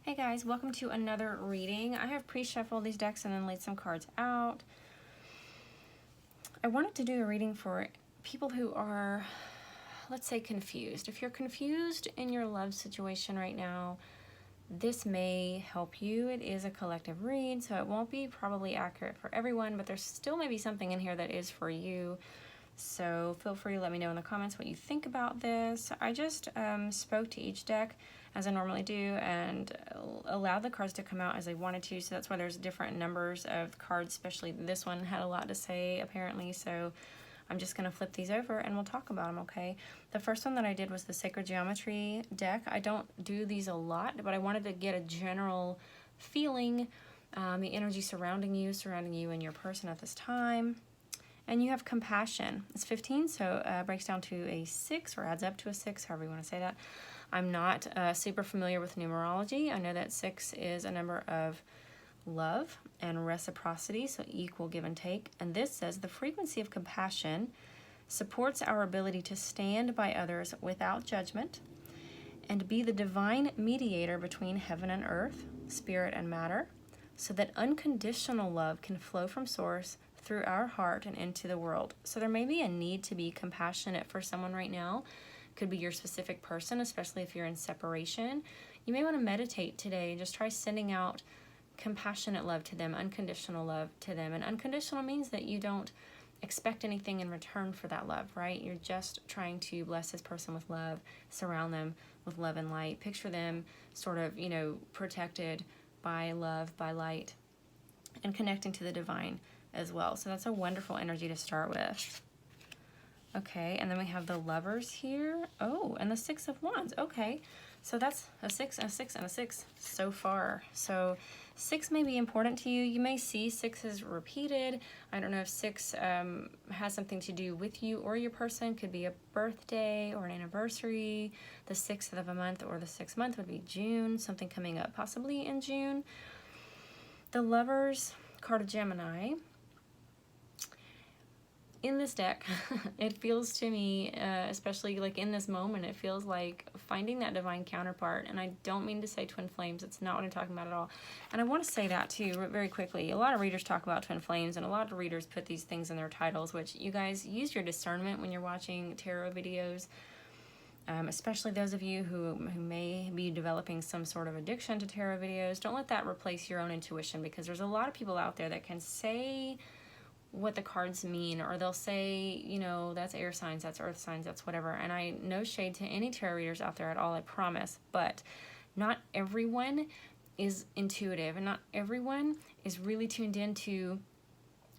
Hey guys, welcome to another reading. I have pre-shuffled these decks and then laid some cards out. I wanted to do a reading for people who are, let's say, confused. If you're confused in your love situation right now, this may help you. It is a collective read, so it won't be probably accurate for everyone, but there's still maybe something in here that is for you. So feel free to let me know in the comments what you think about this. I just spoke to each deck as I normally do and allowed the cards to come out as I wanted to. So that's why there's different numbers of cards, especially this one had a lot to say apparently. So I'm just going to flip these over and we'll talk about them, okay? The first one that I did was the Sacred Geometry deck. I don't do these a lot, but I wanted to get a general feeling, the energy surrounding you and your person at this time. And you have compassion. It's 15, so it breaks down to a 6 or adds up to a 6, however you want to say that. I'm not super familiar with numerology. I know that 6 is a number of love and reciprocity, so equal give and take. And this says the frequency of compassion supports our ability to stand by others without judgment and be the divine mediator between heaven and earth, spirit and matter, so that unconditional love can flow from source through our heart and into the world. So there may be a need to be compassionate for someone right now. Could be your specific person, especially if you're in separation. You may want to meditate today and just try sending out compassionate love to them, unconditional love to them. And unconditional means that you don't expect anything in return for that love, right? You're just trying to bless this person with love, surround them with love and light. Picture them sort of, protected by love, by light, and connecting to the divine as well. So that's a wonderful energy to start with. Okay, and then we have the Lovers here. Oh, and the Six of Wands. Okay, so that's a 6 and a 6 and a 6 so far. So 6 may be important to you. You may see 6s repeated. I don't know if 6 has something to do with you or your person. Could be a birthday or an anniversary. The 6th of a month or the 6th month would be June. Something coming up possibly in June. The Lovers card of Gemini. In this deck, it feels to me, especially like in this moment, it feels like finding that divine counterpart. And I don't mean to say twin flames. It's not what I'm talking about at all. And I want to say that too very quickly. A lot of readers talk about twin flames and a lot of readers put these things in their titles, which you guys use your discernment when you're watching tarot videos. Especially those of you who may be developing some sort of addiction to tarot videos. Don't let that replace your own intuition, because there's a lot of people out there that can say what the cards mean, or they'll say, that's air signs, that's earth signs, that's whatever. And I no shade to any tarot readers out there at all, I promise, but not everyone is intuitive and not everyone is really tuned into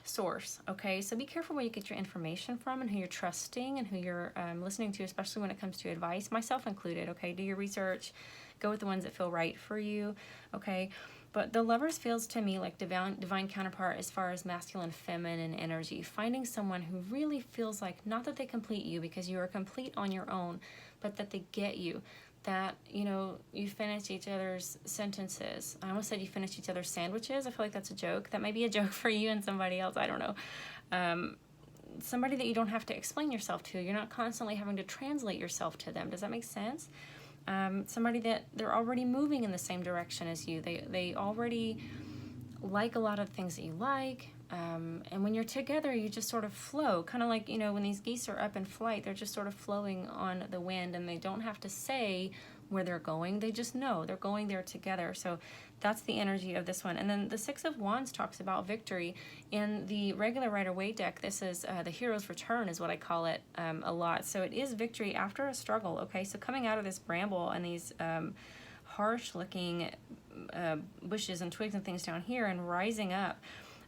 source, okay? So be careful where you get your information from and who you're trusting and who you're listening to, especially when it comes to advice, myself included, okay? Do your research, go with the ones that feel right for you, okay? But the Lovers feels to me like divine counterpart as far as masculine, feminine energy. Finding someone who really feels like, not that they complete you because you are complete on your own, but that they get you. That, you finish each other's sentences. I almost said you finish each other's sandwiches. I feel like that's a joke. That might be a joke for you and somebody else. I don't know. Somebody that you don't have to explain yourself to. You're not constantly having to translate yourself to them. Does that make sense? Somebody that they're already moving in the same direction as you. They already like a lot of things that you like. And when you're together, you just sort of flow. Kind of like, when these geese are up in flight, they're just sort of flowing on the wind and they don't have to say where they're going. They just know they're going there together. So that's the energy of this one. And then the Six of Wands talks about victory. In the regular Rider-Waite deck, this is the Hero's Return is what I call it a lot. So it is victory after a struggle, okay? So coming out of this bramble and these harsh-looking bushes and twigs and things down here and rising up,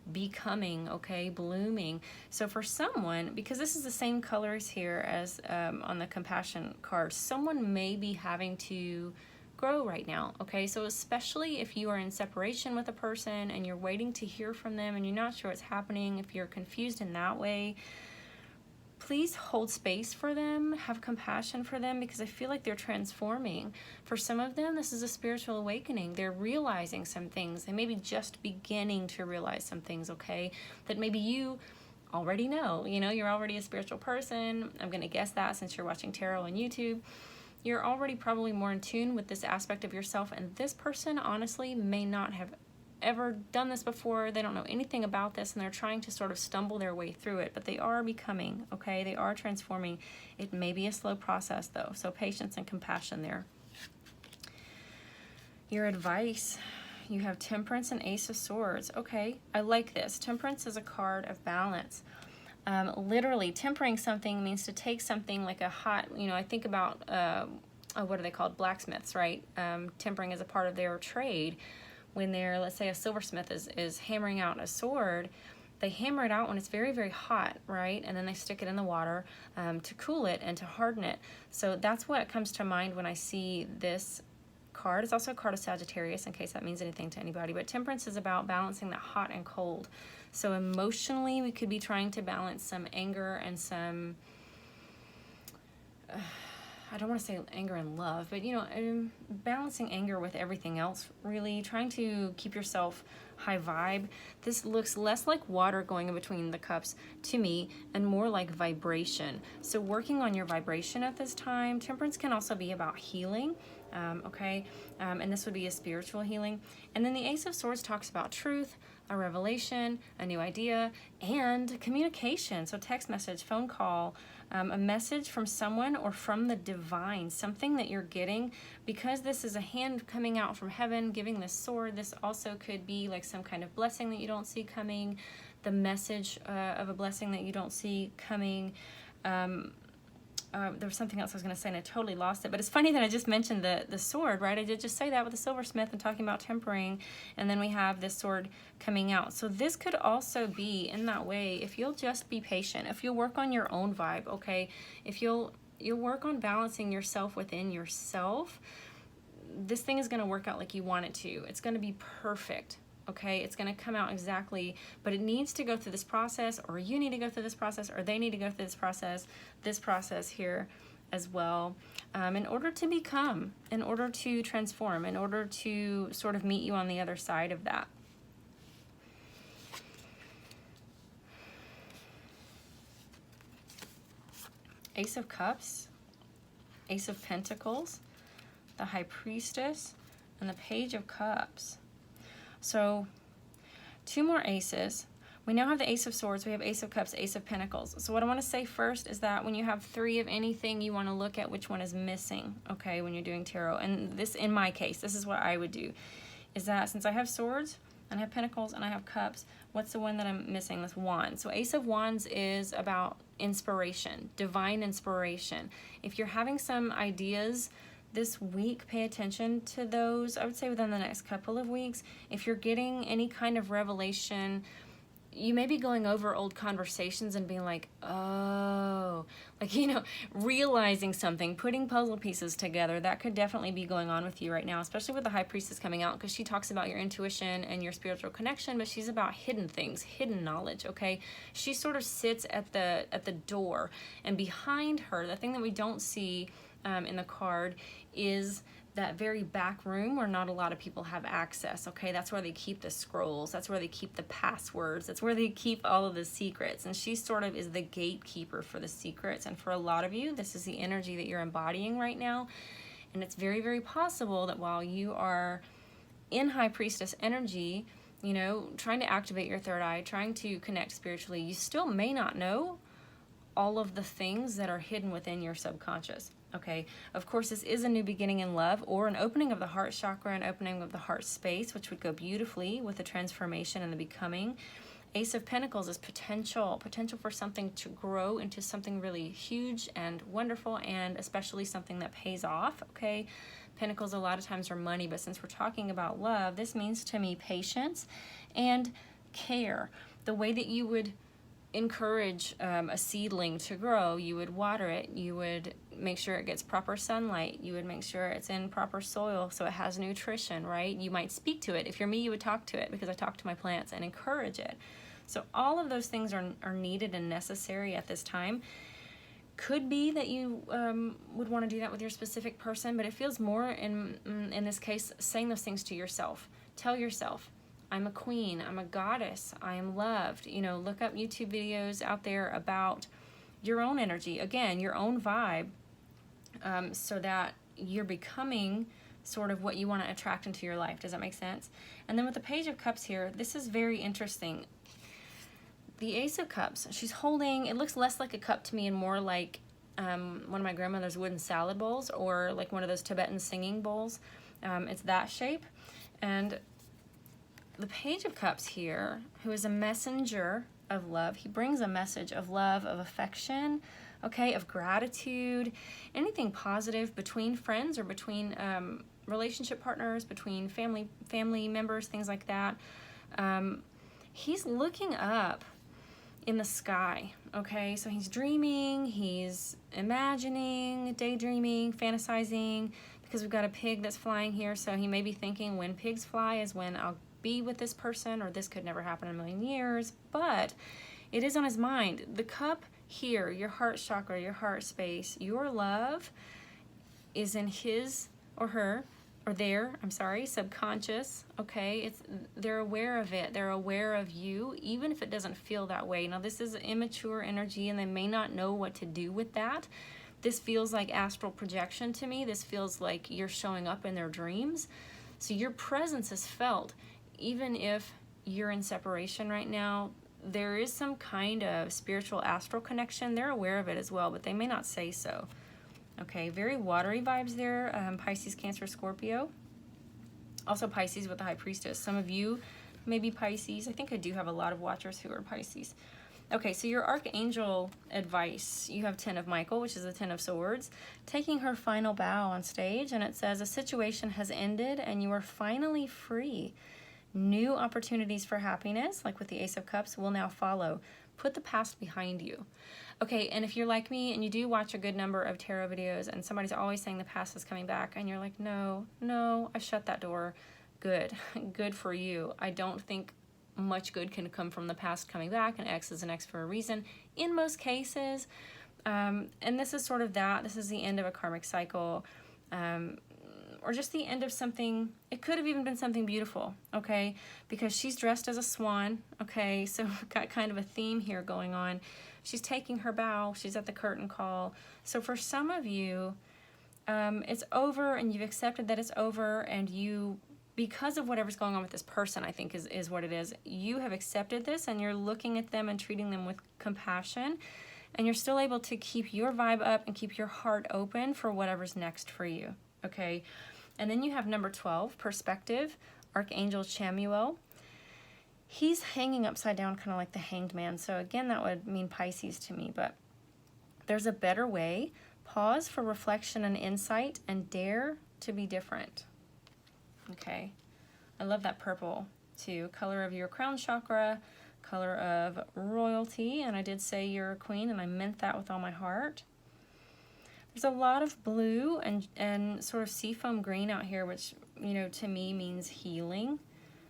becoming, okay, blooming. So for someone, because this is the same colors here as on the compassion card, someone may be having to grow right now, okay? So especially if you are in separation with a person and you're waiting to hear from them and you're not sure what's happening, if you're confused in that way, please hold space for them, have compassion for them, because I feel like they're transforming. For some of them, this is a spiritual awakening. They're realizing some things. They may be just beginning to realize some things, okay, that maybe you already know. You're already a spiritual person. I'm going to guess that since you're watching tarot on YouTube. you're already probably more in tune with this aspect of yourself, and this person honestly may not have ever done this before. They don't know anything about this, and they're trying to sort of stumble their way through it, but they are becoming, okay? They are transforming. It may be a slow process though, so patience and compassion there. Your advice, you have Temperance and Ace of Swords. Okay, I like this. Temperance is a card of balance. Literally, tempering something means to take something like a hot, I think about, what are they called? Blacksmiths, right? Tempering is a part of their trade. When they're, let's say a silversmith is hammering out a sword, they hammer it out when it's very, very hot, right? And then they stick it in the water to cool it and to harden it. So that's what comes to mind when I see this card. It's also a card of Sagittarius, in case that means anything to anybody. But Temperance is about balancing that hot and cold. So emotionally, we could be trying to balance some anger and some, I don't want to say anger and love, but balancing anger with everything else, really trying to keep yourself high vibe. This looks less like water going in between the cups to me and more like vibration. So working on your vibration at this time. Temperance can also be about healing. And this would be a spiritual healing. And then the Ace of Swords talks about truth, a revelation, a new idea, and communication. So text message, phone call, a message from someone or from the divine, something that you're getting. Because this is a hand coming out from heaven giving this sword, this also could be like some kind of blessing that you don't see coming, the message of a blessing that you don't see coming. There was something else I was going to say and I totally lost it, but it's funny that I just mentioned the sword, right? I did just say that with the silversmith and talking about tempering, and then we have this sword coming out. So this could also be in that way, if you'll just be patient, if you'll work on your own vibe, okay? If you'll work on balancing yourself within yourself, this thing is going to work out like you want it to. It's going to be perfect. Okay, it's going to come out exactly, but it needs to go through this process, or you need to go through this process, or they need to go through this process here as well, in order to become, in order to transform, in order to sort of meet you on the other side of that. Ace of Cups, Ace of Pentacles, the High Priestess, and the Page of Cups. So, two more aces. We now have the Ace of Swords, we have Ace of Cups, Ace of Pentacles. So what I want to say first is that when you have three of anything, you want to look at which one is missing, okay, when you're doing tarot. And this, in my case, this is what I would do, is that since I have Swords, and I have Pentacles, and I have Cups, what's the one that I'm missing? This Wands. So Ace of Wands is about inspiration, divine inspiration. If you're having some ideas this week, pay attention to those. I would say within the next couple of weeks. If you're getting any kind of revelation, you may be going over old conversations and being like, oh, like, realizing something, putting puzzle pieces together. That could definitely be going on with you right now, especially with the High Priestess coming out, because she talks about your intuition and your spiritual connection, but she's about hidden things, hidden knowledge, okay? She sort of sits at the door, and behind her, the thing that we don't see in the card is that very back room where not a lot of people have access, okay? That's where they keep the scrolls. That's where they keep the passwords. That's where they keep all of the secrets. And she sort of is the gatekeeper for the secrets. And for a lot of you, this is the energy that you're embodying right now. And it's very, very possible that while you are in High Priestess energy, trying to activate your third eye, trying to connect spiritually, you still may not know all of the things that are hidden within your subconscious. Okay, of course, this is a new beginning in love, or an opening of the heart chakra, an opening of the heart space, which would go beautifully with the transformation and the becoming. Ace of Pentacles is potential for something to grow into something really huge and wonderful, and especially something that pays off, okay? Pentacles a lot of times are money, but since we're talking about love, this means to me patience and care. The way that you would encourage a seedling to grow, you would water it, you would make sure it gets proper sunlight, you would make sure it's in proper soil so it has nutrition, right? You might speak to it. If you're me, you would talk to it, because I talk to my plants, and encourage it. So all of those things are needed and necessary at this time. Could be that you would want to do that with your specific person, but it feels more in this case saying those things to yourself. Tell yourself, I'm a queen, I'm a goddess, I am loved. Look up YouTube videos out there about your own energy, again, your own vibe, so that you're becoming sort of what you want to attract into your life. Does that make sense? And then with the Page of Cups here, this is very interesting. The Ace of Cups, she's holding, it looks less like a cup to me and more like one of my grandmother's wooden salad bowls, or like one of those Tibetan singing bowls. It's that shape. And the Page of Cups here, who is a messenger of love, he brings a message of love, of affection, okay, of gratitude, anything positive between friends or between relationship partners, between family members, things like that. He's looking up in the sky, okay? So he's dreaming, he's imagining, daydreaming, fantasizing, because we've got a pig that's flying here, so he may be thinking when pigs fly is when I'll be with this person, or this could never happen in a million years, but it is on his mind. The cup here, your heart chakra, your heart space, your love is in his or her, or their, I'm sorry, subconscious, okay? They're aware of it. They're aware of you, even if it doesn't feel that way. Now, this is immature energy, and they may not know what to do with that. This feels like astral projection to me. This feels like you're showing up in their dreams. So your presence is felt. Even if you're in separation right now, there is some kind of spiritual astral connection. They're aware of it as well, but they may not say so. Okay, very watery vibes there, Pisces, Cancer, Scorpio. Also Pisces with the High Priestess. Some of you may be Pisces. I think I do have a lot of watchers who are Pisces. Okay, so your Archangel advice. You have 10 of Michael, which is the 10 of Swords, taking her final bow on stage, and it says, a situation has ended and you are finally free. New opportunities for happiness, like with the Ace of Cups, will now follow. Put the past behind you. Okay, and if you're like me and you do watch a good number of tarot videos and somebody's always saying the past is coming back and you're like, no, I shut that door. Good. Good for you. I don't think much good can come from the past coming back, and X is an X for a reason in most cases. And this is sort of that. This is the end of a karmic cycle. Or just the end of something. It could have even been something beautiful, okay? Because she's dressed as a swan, okay? So we've got kind of a theme here going on. She's taking her bow. She's at the curtain call. So for some of you, it's over, and you've accepted that it's over, and you, because of whatever's going on with this person, I think is what it is, you have accepted this, and you're looking at them and treating them with compassion, and you're still able to keep your vibe up and keep your heart open for whatever's next for you, okay? And then you have number 12, perspective, Archangel Chamuel. He's hanging upside down, kind of like the Hanged Man. So again, that would mean Pisces to me, but there's a better way. Pause for reflection and insight, and dare to be different. Okay, I love that purple too. Color of your crown chakra, color of royalty, and I did say you're a queen, and I meant that with all my heart. There's a lot of blue and sort of seafoam green out here, which, you know, to me means healing.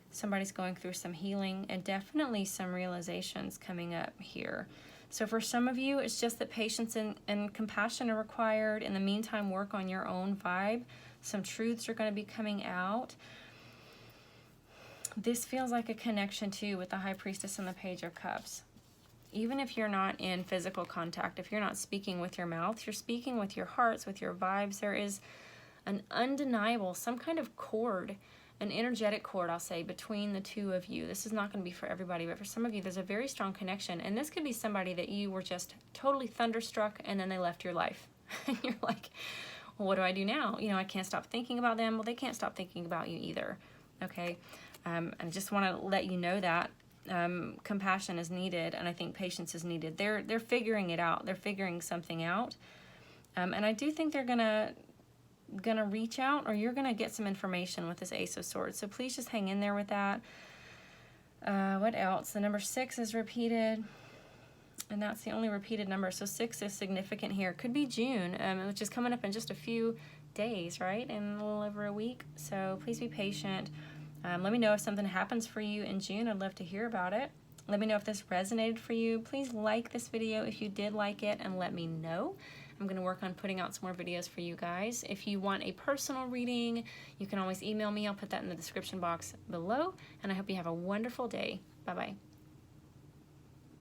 Somebody's going through some healing, and definitely some realizations coming up here. So for some of you, it's just that patience and compassion are required. In the meantime, work on your own vibe. Some truths are going to be coming out. This feels like a connection too with the High Priestess and the Page of Cups. Even if you're not in physical contact, if you're not speaking with your mouth, you're speaking with your hearts, with your vibes. There is an undeniable, some kind of cord, an energetic cord, I'll say, between the two of you. This is not going to be for everybody, but for some of you, there's a very strong connection. And this could be somebody that you were just totally thunderstruck, and then they left your life. And you're like, well, what do I do now? You know, I can't stop thinking about them. Well, they can't stop thinking about you either. Okay? I just want to let you know that compassion is needed, and I think patience is needed. They're figuring it out. They're figuring something out. And I do think they're gonna reach out, or you're gonna get some information with this Ace of Swords. So please just hang in there with that. What else? The number 6 is repeated, and that's the only repeated number. So 6 is significant here. Could be June, which is coming up in just a few days, right? In a little over a week. So please be patient. Let me know if something happens for you in June. I'd love to hear about it. Let me know if this resonated for you. Please like this video if you did like it, and let me know. I'm going to work on putting out some more videos for you guys. If you want a personal reading, you can always email me. I'll put that in the description box below. And I hope you have a wonderful day. Bye-bye.